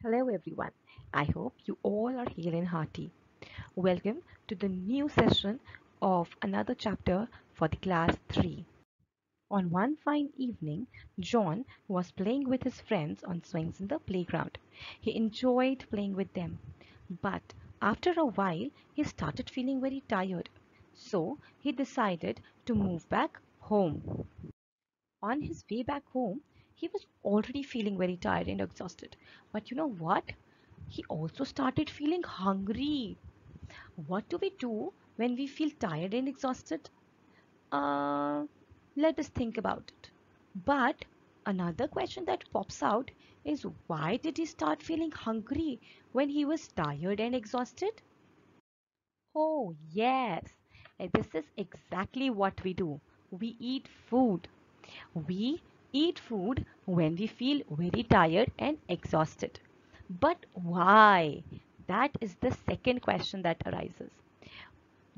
Hello everyone. I hope you all are hale and hearty. Welcome to the new session of another chapter for the class 3. On one fine evening, John was playing with his friends on swings in the playground. He enjoyed playing with them, but after a while he started feeling very tired. So he decided to move back home. On his way back home, he was already feeling very tired and exhausted. But you know what? He also started feeling hungry. What do we do when we feel tired and exhausted? Uh, Let us think about it. But another question that pops out is why did he start feeling hungry when he was tired and exhausted? Oh, yes. This is exactly what we do. We eat food. We eat food when we feel very tired and exhausted. But why? That is the second question that arises.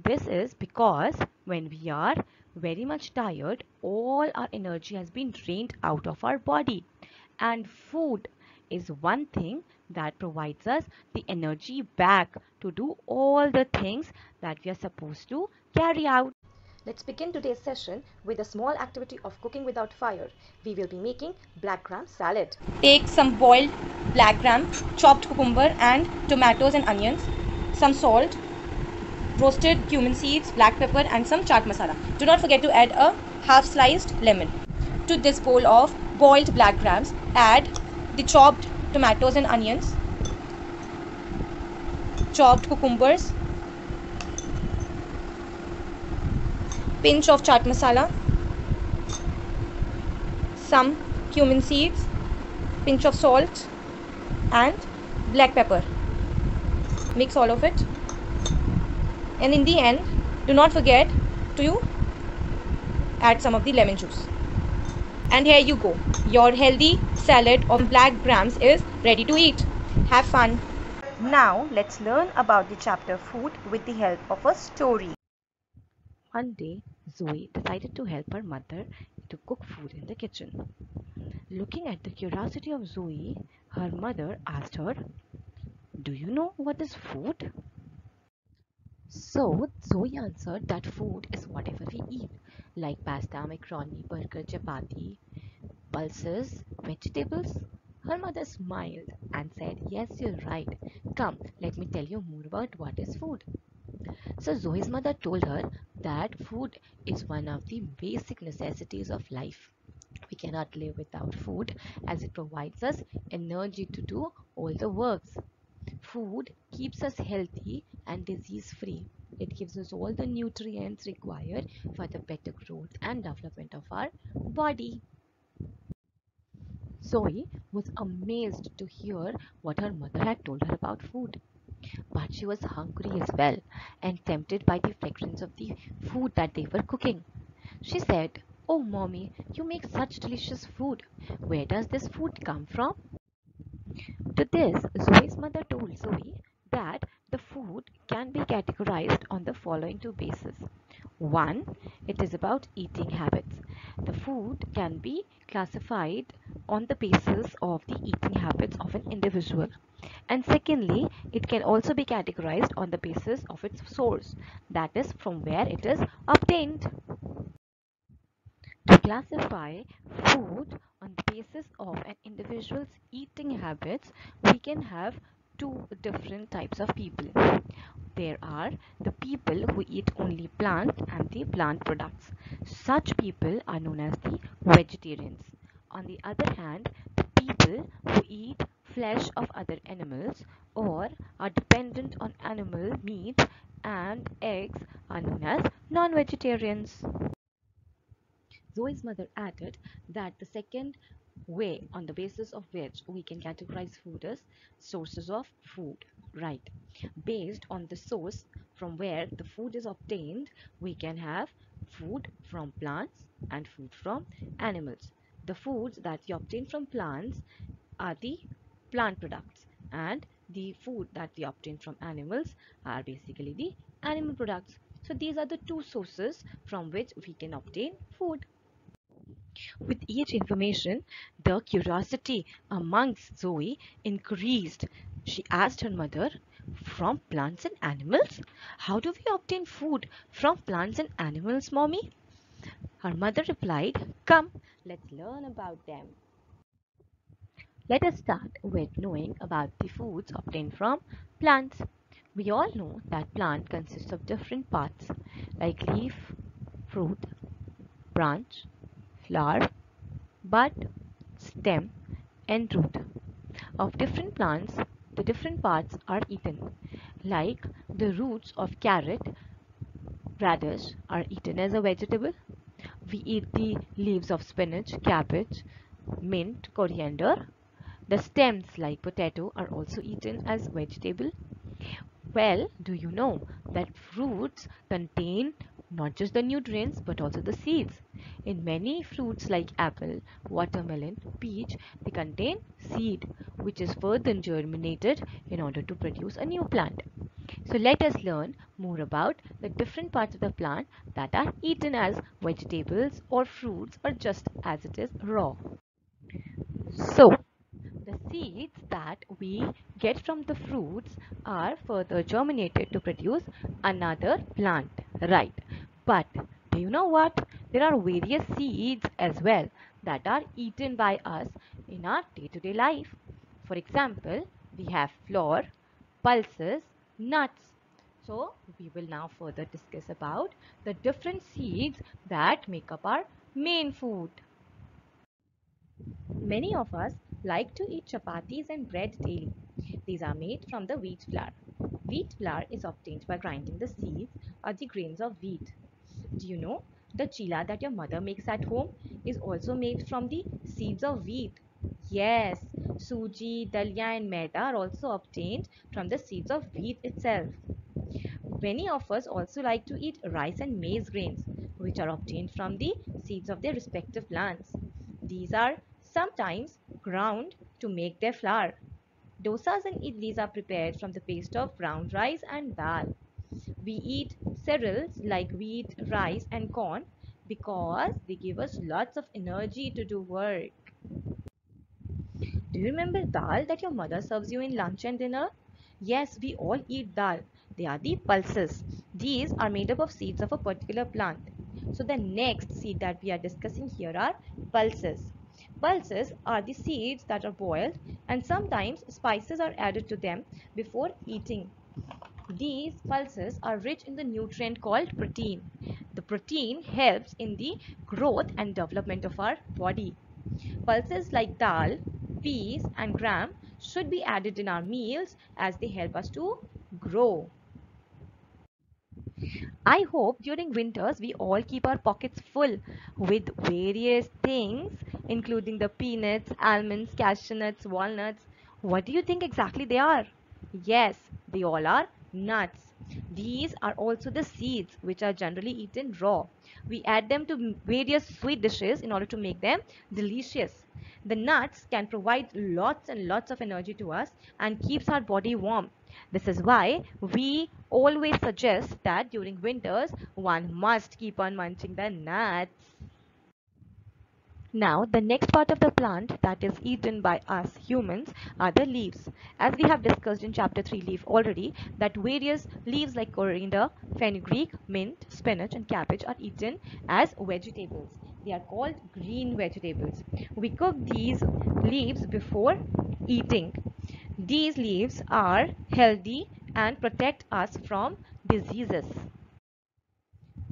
This is because when we are very much tired, all our energy has been drained out of our body. And food is one thing that provides us the energy back to do all the things that we are supposed to carry out. Let's begin today's session with a small activity of cooking without fire. We will be making black gram salad. Take some boiled black gram, chopped cucumber and tomatoes and onions, some salt, roasted cumin seeds, black pepper and some chaat masala. Do not forget to add a half sliced lemon. To this bowl of boiled black grams, add the chopped tomatoes and onions, chopped cucumbers, pinch of chaat masala, some cumin seeds, pinch of salt and black pepper. Mix all of it, and in the end do not forget to add some of the lemon juice. And here you go, your healthy salad of black grams is ready to eat. Have fun. Now let's learn about the chapter food with the help of a story. One day, Zoe decided to help her mother to cook food in the kitchen. Looking at the curiosity of Zoe, her mother asked her, "Do you know what is food?" So Zoe answered that food is whatever we eat, like pasta, macaroni, burger, chapati, pulses, vegetables. Her mother smiled and said, "Yes, you're right. Come, let me tell you more about what is food." So Zoe's mother told her that food is one of the basic necessities of life. We cannot live without food as it provides us energy to do all the works. Food keeps us healthy and disease free. It gives us all the nutrients required for the better growth and development of our body. Zoe was amazed to hear what her mother had told her about food. But she was hungry as well and tempted by the fragrance of the food that they were cooking. She said, "Oh, mommy, you make such delicious food. Where does this food come from?" To this, Zoe's mother told Zoe that the food can be categorized on the following two bases. One, it is about eating habits. The food can be classified on the basis of the eating habits of an individual. And secondly, it can also be categorized on the basis of its source, that is, from where it is obtained. To classify food on the basis of an individual's eating habits, we can have two different types of people. There are the people who eat only plant and the plant products. Such people are known as the vegetarians. On the other hand, the people who eat flesh of other animals or are dependent on animal meat and eggs are known as non-vegetarians. Zoe's mother added that the second way on the basis of which we can categorize food is sources of food. Right. Based on the source from where the food is obtained, we can have food from plants and food from animals. The foods that we obtain from plants are the plant products, and the food that we obtain from animals are basically the animal products. So these are the two sources from which we can obtain food. With each information, the curiosity amongst Zoe increased. She asked her mother, "From plants and animals? How do we obtain food from plants and animals, mommy?" Her mother replied, "Come, let's learn about them." Let us start with knowing about the foods obtained from plants. We all know that plant consists of different parts like leaf, fruit, branch, flower, bud, stem, and root. Of different plants, the different parts are eaten. Like the roots of carrot, radish are eaten as a vegetable. We eat the leaves of spinach, cabbage, mint, coriander. The stems like potato are also eaten as vegetable. Well, do you know that fruits contain not just the nutrients but also the seeds? In many fruits like apple, watermelon, peach, they contain seed which is further germinated in order to produce a new plant. So let us learn more about the different parts of the plant that are eaten as vegetables or fruits or just as it is raw. So the seeds that we get from the fruits are further germinated to produce another plant, right? But do you know what? There are various seeds as well that are eaten by us in our day-to-day life. For example, we have flour, pulses, nuts. So we will now further discuss about the different seeds that make up our main food. Many of us like to eat chapatis and bread daily. These are made from the wheat flour. Wheat flour is obtained by grinding the seeds or the grains of wheat. Do you know the chila that your mother makes at home is also made from the seeds of wheat? Yes, suji, dalia and maida are also obtained from the seeds of wheat itself. Many of us also like to eat rice and maize grains, which are obtained from the seeds of their respective plants. These are sometimes ground to make their flour. Dosas and idlis are prepared from the paste of brown rice and dal. We eat cereals like wheat, rice, and corn because they give us lots of energy to do work. Do you remember dal that your mother serves you in lunch and dinner? Yes, we all eat dal. They are the pulses. These are made up of seeds of a particular plant. So the next seed that we are discussing here are pulses. Pulses are the seeds that are boiled and sometimes spices are added to them before eating. These pulses are rich in the nutrient called protein. The protein helps in the growth and development of our body. Pulses like dal, peas and gram should be added in our meals as they help us to grow. I hope during winters we all keep our pockets full with various things including the peanuts, almonds, cashew nuts, walnuts. What do you think exactly they are? Yes, they all are nuts. These are also the seeds which are generally eaten raw. We add them to various sweet dishes in order to make them delicious. The nuts can provide lots and lots of energy to us and keeps our body warm. This is why we always suggest that during winters one must keep on munching the nuts. Now, the next part of the plant that is eaten by us humans are the leaves. As we have discussed in chapter 3 leaf already, that various leaves like coriander, fenugreek, mint, spinach and cabbage are eaten as vegetables. They are called green vegetables. We cook these leaves before eating. These leaves are healthy and protect us from diseases.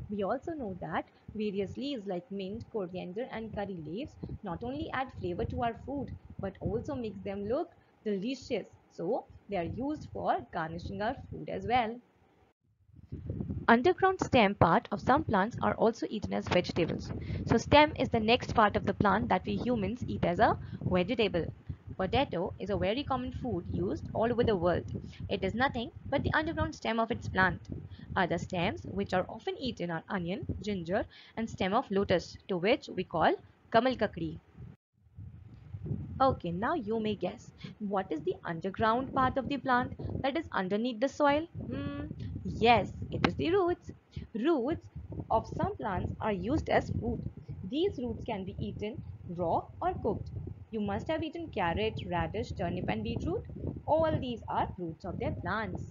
We also know that various leaves like mint, coriander and curry leaves not only add flavor to our food but also makes them look delicious. So they are used for garnishing our food as well. Underground stem part of some plants are also eaten as vegetables. So stem is the next part of the plant that we humans eat as a vegetable. Potato is a very common food used all over the world. It is nothing but the underground stem of its plant. Other stems which are often eaten are onion, ginger and stem of lotus, to which we call kamal kakdi. Okay, now you may guess what is the underground part of the plant that is underneath the soil? Yes, it is the roots. Roots of some plants are used as food. These roots can be eaten raw or cooked. You must have eaten carrot, radish, turnip and beetroot. All these are roots of their plants.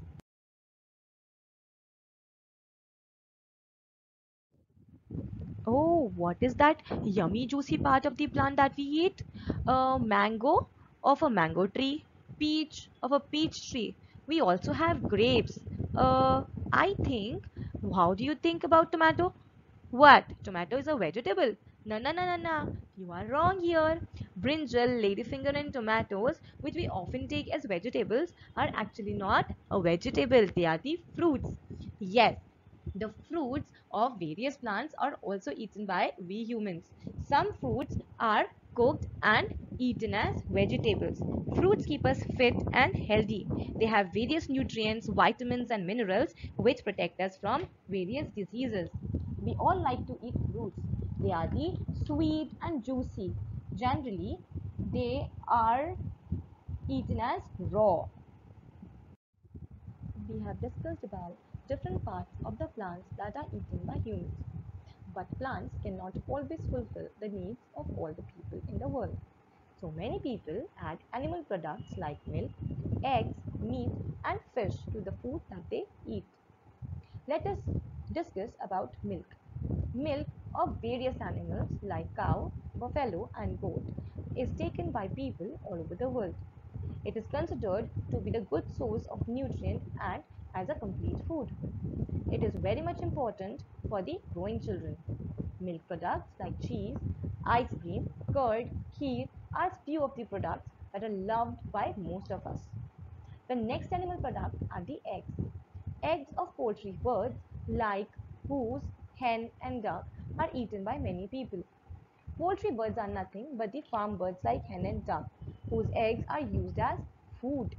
Oh, what is that yummy juicy part of the plant that we eat? A mango of a mango tree, peach of a peach tree. We also have grapes. I think, how do you think about tomato? What? Tomato is a vegetable? No, no, no, no, no. You are wrong here. Brinjal, ladyfinger, and tomatoes, which we often take as vegetables, are actually not a vegetable. They are the fruits. Yes, the fruits of various plants are also eaten by we humans. Some fruits are cooked and eaten as vegetables. Fruits keep us fit and healthy. They have various nutrients, vitamins, and minerals which protect us from various diseases. We all like to eat fruits. They are the sweet and juicy. Generally, they are eaten as raw. We have discussed about different parts of the plants that are eaten by humans. But plants cannot always fulfill the needs of all the people in the world. So many people add animal products like milk, eggs, meat, and fish to the food that they eat. Let us discuss about milk. Milk of various animals like cow, buffalo, and goat is taken by people all over the world. It is considered to be the good source of nutrient and as a complete food. It is very much important for the growing children. Milk products like cheese, ice cream, curd, kheer are few of the products that are loved by most of us. The next animal product are the eggs. Eggs of poultry birds like goose, hen and duck are eaten by many people. Poultry birds are nothing but the farm birds like hen and duck, whose eggs are used as food.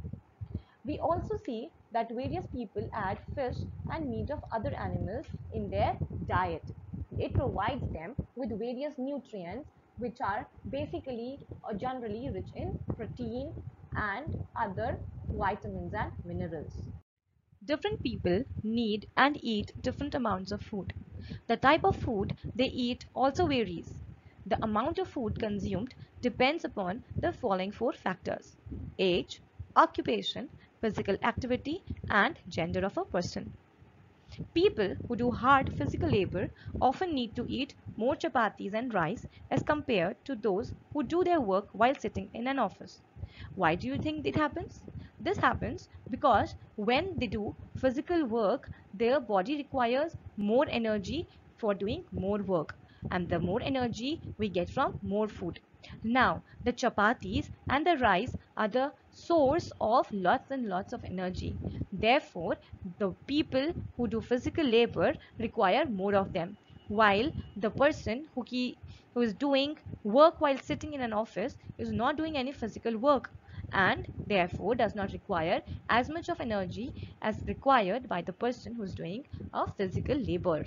We also see that various people add fish and meat of other animals in their diet. It provides them with various nutrients which are basically or generally rich in protein and other vitamins and minerals. Different people need and eat different amounts of food. The type of food they eat also varies. The amount of food consumed depends upon the following four factors: age, occupation, physical activity, and gender of a person. People who do hard physical labor often need to eat more chapatis and rice as compared to those who do their work while sitting in an office. Why do you think it happens? This happens because when they do physical work, their body requires more energy for doing more work, and the more energy we get from more food. Now, the chapatis and the rice are the source of lots and lots of energy. Therefore, the people who do physical labor require more of them, while the person who is doing work while sitting in an office is not doing any physical work and therefore does not require as much of energy as required by the person who is doing a physical labor.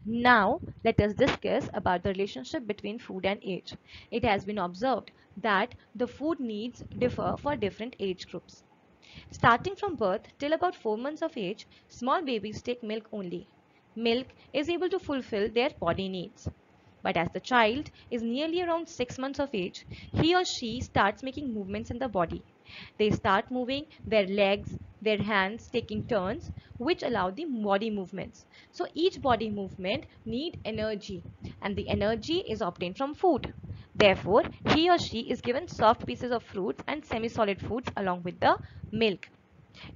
Now, let us discuss about the relationship between food and age. It has been observed that the food needs differ for different age groups. Starting from birth till about 4 months of age, small babies take milk only. Milk is able to fulfill their body needs. But as the child is nearly around 6 months of age, he or she starts making movements in the body. They start moving their legs, their hands, taking turns, which allow the body movements. So each body movement need energy, and the energy is obtained from food. Therefore, he or she is given soft pieces of fruits and semi-solid foods along with the milk.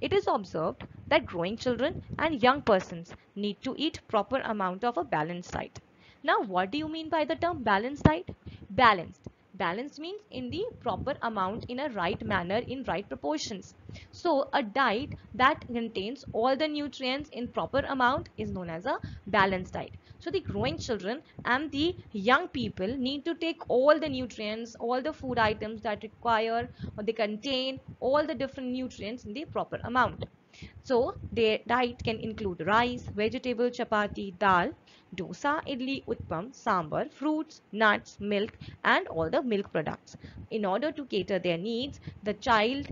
It is observed that growing children and young persons need to eat proper amount of a balanced diet. Now, what do you mean by the term balanced diet? Balanced. Balanced means in the proper amount, in a right manner, in right proportions. So, a diet that contains all the nutrients in proper amount is known as a balanced diet. So, the growing children and the young people need to take all the nutrients, all the food items that require or they contain all the different nutrients in the proper amount. So, their diet can include rice, vegetable, chapati, dal, dosa, idli, utpam, sambar, fruits, nuts, milk, and all the milk products. In order to cater their needs, the child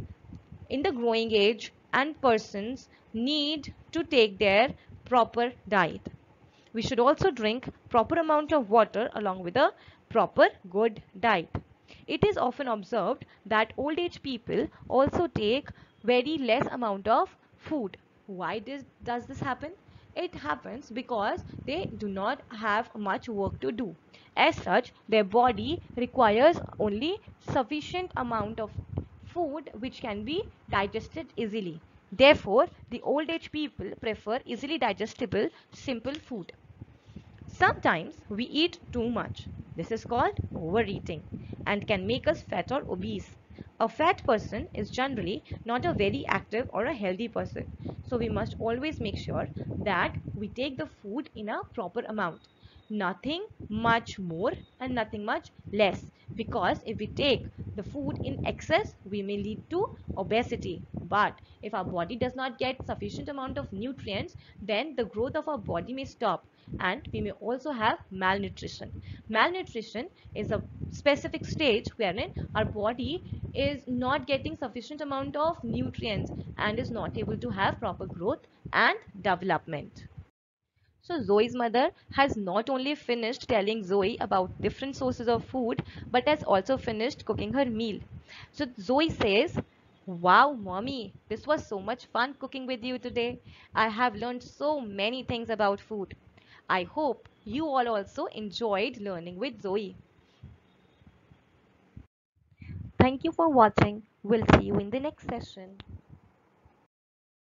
in the growing age and persons need to take their proper diet. We should also drink proper amount of water along with a proper good diet. It is often observed that old age people also take very less amount of food. Why does this happen? It happens because they do not have much work to do. As such, their body requires only sufficient amount of food which can be digested easily. Therefore, the old age people prefer easily digestible simple food. Sometimes we eat too much. This is called overeating and can make us fat or obese. A fat person is generally not a very active or a healthy person. So we must always make sure that we take the food in a proper amount. Nothing much more and nothing much less, because if we take the food in excess we may lead to obesity. But if our body does not get sufficient amount of nutrients, then the growth of our body may stop and we may also have malnutrition. Malnutrition is a specific stage wherein our body is not getting sufficient amount of nutrients and is not able to have proper growth and development. So Zoe's mother has not only finished telling Zoe about different sources of food, but has also finished cooking her meal. So Zoe says, "Wow, mommy, this was so much fun cooking with you today. I have learned so many things about food. I hope you all also enjoyed learning with Zoe." Thank you for watching. We'll see you in the next session.